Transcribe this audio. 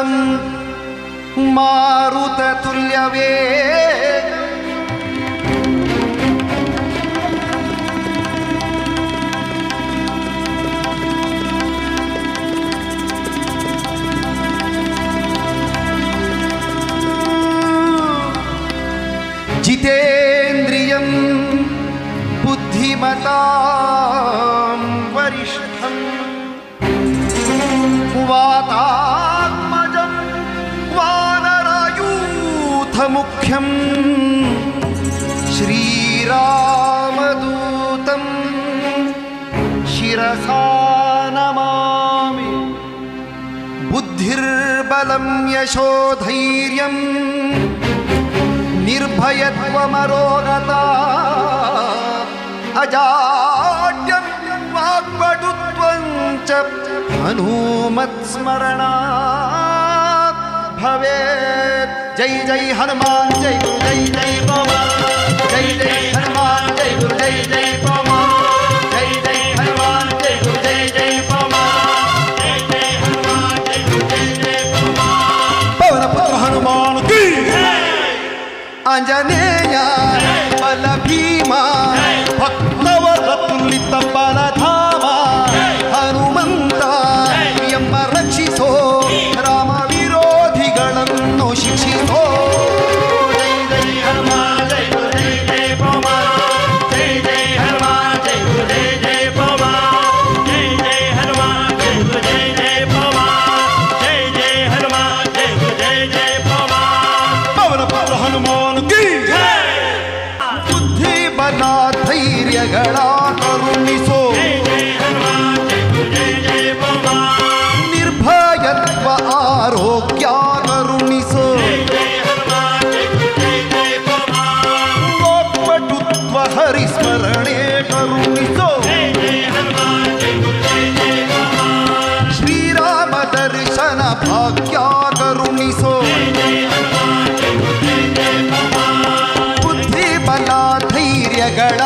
वशं मारुततुल्यवेगम् जितेन्द्रियं बुद्धिमतां वरिष्ठं वातात्मजं वानरायूथमुख्यं श्रीरामदूतं शिरसा नमामि। बुद्धिर्बलं यशोधैर्यं निर्भयत्वमरोगता अजाड्यं वाग्वटुत्वं च हनुमत्स्मरणात् भवेत्। जय जय हनुमान जय गुरु जय जय पवन जय जय हनुमान जय गुरु जय जय पवन जय जय हनुमान जय गुरु जय जय पवन जय जय हनुमान जय गुरु जय जय पवन। पवन पुत्र हनुमान की आंजनेय बल भीमा भक्तवरतुलित बलधाम हनुमंत ಎಂಬ ರಕ್ಷಿಸೋ ರಾಮ ವಿರೋಧಿಗಳನ್ನು ಶಿಕ್ಷಿಸೋ। ಜೈ ಜೈ ಹನುಮಾನ್ ಜೈ ಗುರು ಜೈ ಜೈ ಪವನ್ ಜೈ ಜೈ ಹನುಮಾನ್ ಜೈ ಗುರು ಜೈ ಜೈ ಪವನ್ ಜೈ ಜೈ ಹನುಮಾನ್ ಜೈ ಗುರು ಜೈ ಜೈ ಪವನ್ ಜೈ ಜೈ ಹನುಮಾನ್ ಜೈ ಗುರು ಜೈ ಜೈ ಪವನ್। ಪವನ ಪುತ್ರ ಹನುಮಾನ್ ಕಿ ಬುದ್ಧಿ ಬಲ ಧೈರ್ಯಗಳ ಕರುಣಿಸೋ ನಿರ್ಭಯತ್ವ ಆರೋಗ್ಯ ಕರುಣಿಸೋ ವಾಕ್ಪಟುತ್ವ ಹರಿಸ್ಮರಣೆ ಕರುಣಿಸೋ ಶ್ರೀರಾಮ ದರ್ಶನ ಭಾಗ್ಯ ಕರುಣಿಸೋ ಬುದ್ಧಿ ಬಲ ಧೈರ್ಯಗಳ